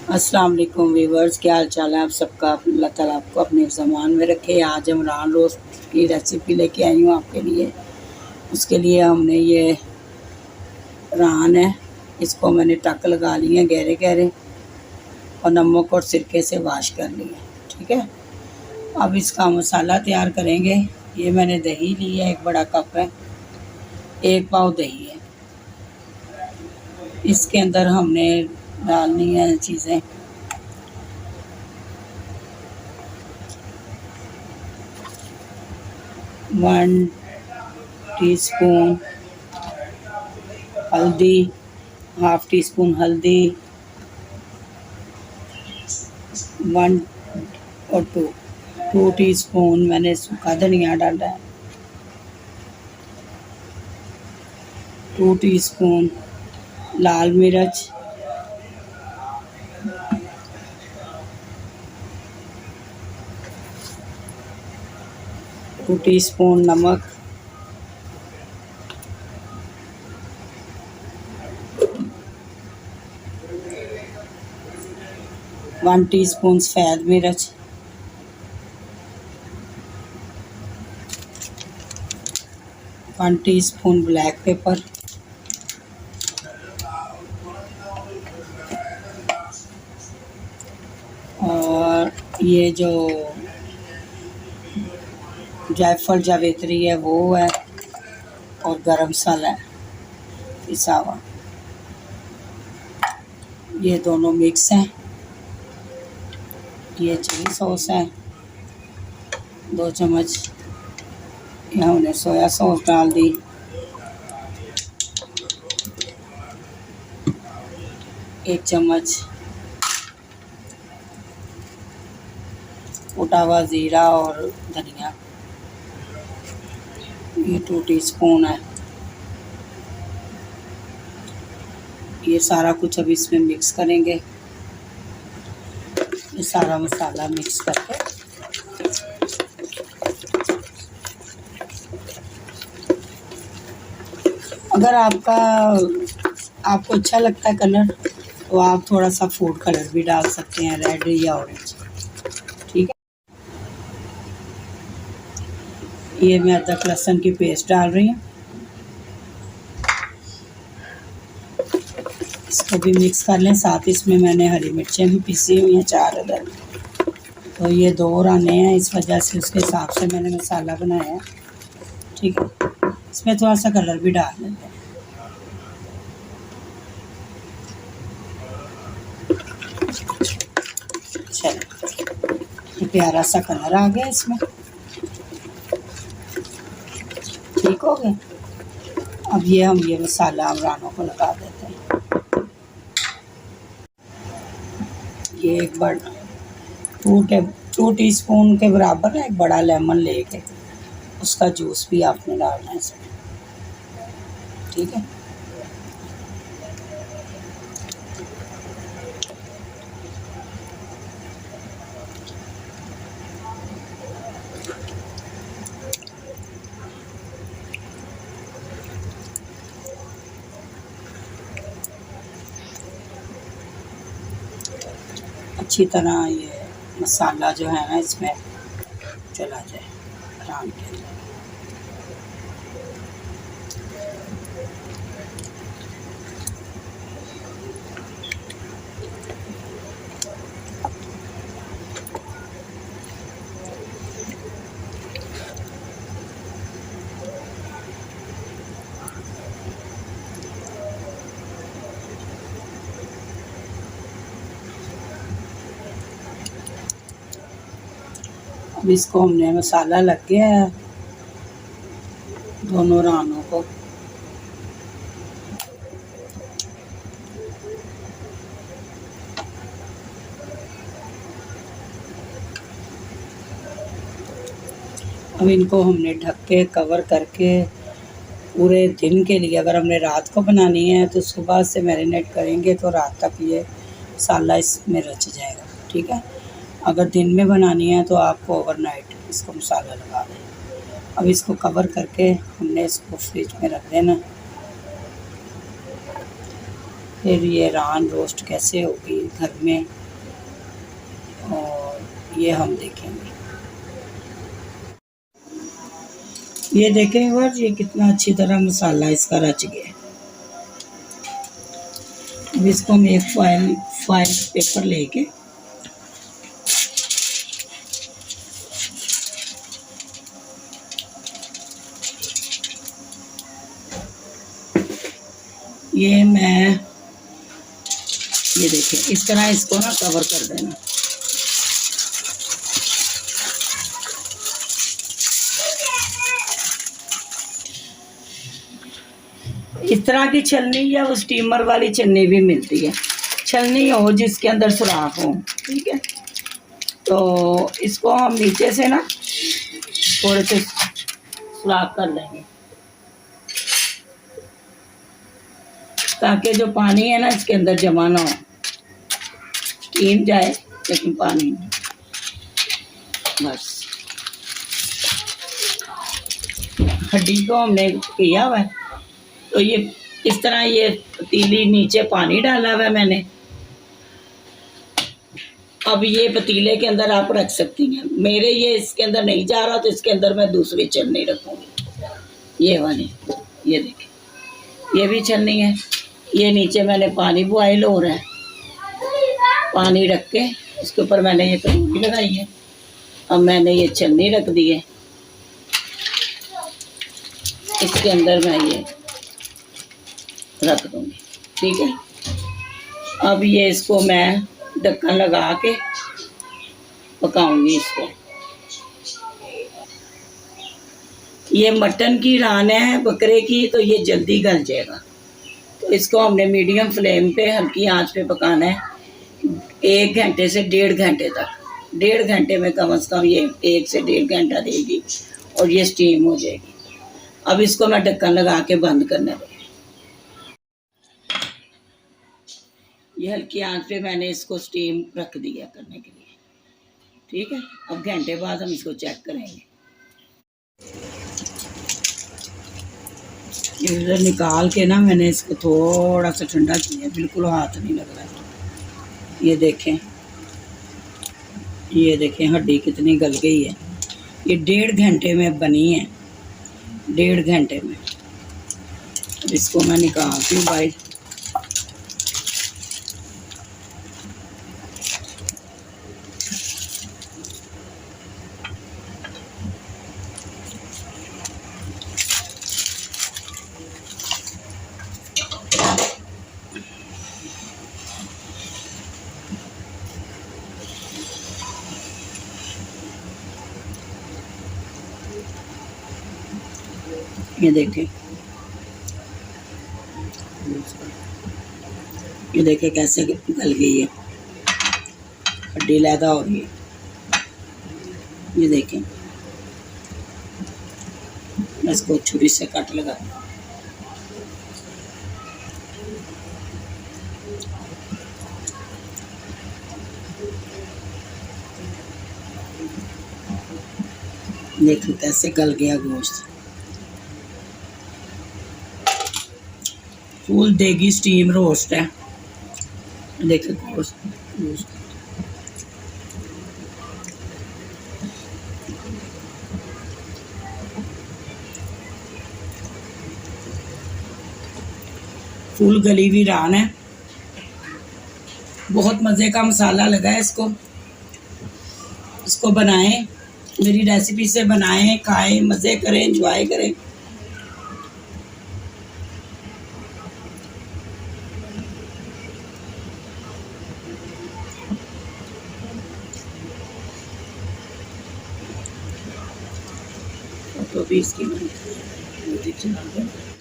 अस्सलाम वालेकुम वीवर्स, क्या हाल चाल है आप सबका। अल्लाह ताला आपको अपने ज़मान में रखे। आज हम रान रोस्ट की रेसिपी लेके आई हूँ आपके लिए। उसके लिए हमने ये रान है, इसको मैंने टक लगा लिए हैं गहरे गहरे और नमक और सिरके से वाश कर लिए। ठीक है, अब इसका मसाला तैयार करेंगे। ये मैंने दही ली है, 1 बड़ा कप है, 1 पाव दही है। इसके अंदर हमने डालनी है चीज़ें। 1 टीस्पून हल्दी, हाफ टी स्पून हल्दी, 1 और 2 टीस्पून मैंने सूखा धनिया डाला है, 2 टीस्पून लाल मिर्च, 2 टीस्पून नमक, 1 टीस्पून सफ़ेद मिर्च, 1 टीस्पून ब्लैक पेपर, और ये जो जायफल जावित्री है वो है, और गरम मसाला है पिसा हुआ। ये दोनों मिक्स हैं। ये चिली सॉस है 2 चम्मच, यहाँ हमने सोया सॉस डाल दी, 1 चम्मच कुटा हुआ ज़ीरा और धनिया, ये 2 टीस्पून है। ये सारा कुछ अभी इसमें मिक्स करेंगे। ये सारा मसाला मिक्स करके अगर आपको अच्छा लगता है कलर तो आप थोड़ा सा फूड कलर भी डाल सकते हैं, रेड या ऑरेंज। ठीक है, ये मैं अदरक लहसुन की पेस्ट डाल रही हूँ। इसको भी मिक्स कर लें। साथ इसमें मैंने हरी मिर्चें भी पीसी हुई हैं 4 अदर। तो ये 2 राने हैं, इस वजह से उसके हिसाब से मैंने मसाला बनाया है। ठीक है, इसमें थोड़ा सा कलर भी डाल लेते हैं। चलो, ये प्यारा सा कलर आ गया इसमें। ठीक हो गया। अब ये मसाला हम रानों को लगा देते हैं। ये 2 टीस्पून के बराबर है, 1 बड़ा लेमन लेके उसका जूस भी आपने डालना है इसमें। ठीक है, अच्छी तरह ये मसाला जो है ना इसमें चला जाए रान के अंदर। अब इसको हमने मसाला लग गया है दोनों रानों को। अब इनको हमने ढक के कवर करके पूरे दिन के लिए, अगर हमने रात को बनानी है तो सुबह से मैरिनेट करेंगे तो रात तक ये मसाला इसमें रच जाएगा। ठीक है, अगर दिन में बनानी है तो आपको ओवरनाइट इसको मसाला लगा दें। अब इसको कवर करके हमने इसको फ्रिज में रख देना। फिर ये रान रोस्ट कैसे होगी घर में, और ये हम देखेंगे। ये देखें व्यूअर्स, ये कितना अच्छी तरह मसाला इसका रच गया है। अब इसको हम एक फाइल पेपर लेके ये देखिए इस तरह इसको ना कवर कर देना। इस तरह की छलनी या वो स्टीमर वाली छलनी भी मिलती है, छलनी हो जिसके अंदर सुराख हो, ठीक है। तो इसको हम नीचे से ना थोड़े से सुराख कर लेंगे ताकि जो पानी है ना इसके अंदर जमा ना हो, स्टीम जाए लेकिन पानी नहीं। बस हड्डी को हमने किया हुआ है, तो ये इस तरह ये पतीली नीचे पानी डाला हुआ है मैंने। अब ये पतीले के अंदर आप रख सकती हैं, मेरे ये इसके अंदर नहीं जा रहा तो इसके अंदर मैं दूसरी छलनी रखूँगी, ये वाली। ये देखिए ये भी छलनी है, ये नीचे मैंने पानी बॉयल हो रहा है, पानी रख के इसके ऊपर मैंने ये कटोरी लगाई है। अब मैंने ये छलनी रख दी है, इसके अंदर मैं ये रख दूँगी, ठीक है। अब ये इसको मैं ढक्कन लगा के पकाऊंगी इसको। ये मटन की रान है, बकरे की, तो ये जल्दी गल जाएगा। तो इसको हमने मीडियम फ्लेम पे हल्की आंच पे पकाना है 1 घंटे से 1.5 घंटे तक। 1.5 घंटे में कम से कम ये 1 से 1.5 घंटा देगी और ये स्टीम हो जाएगी। अब इसको मैं ढक्कन लगा के बंद करने दूँगी। ये हल्की आंच पे मैंने इसको स्टीम रख दिया करने के लिए, ठीक है। अब घंटे बाद हम इसको चेक करेंगे। इधर निकाल के ना मैंने इसको थोड़ा सा ठंडा किया, बिल्कुल हाथ नहीं लग रहा। ये देखें हड्डी कितनी गल गई है। ये 1.5 घंटे में बनी है, 1.5 घंटे में। अब इसको मैं निकालती हूँ भाई। ये देखें कैसे गल गई है, हड्डी लैदा हो रही है। ये देखें मैं इसको छुरी से कट लगा। देखो कैसे गल गया गोश्त, फुल देगी स्टीम रोस्ट है। देखो गोश्त फुल गली हुई रान है, बहुत मज़े का मसाला लगा है इसको। इसको बनाएं, मेरी रेसिपी से बनाएं, खाएं, मज़े करें, एंजॉय करें। तो भी इसकी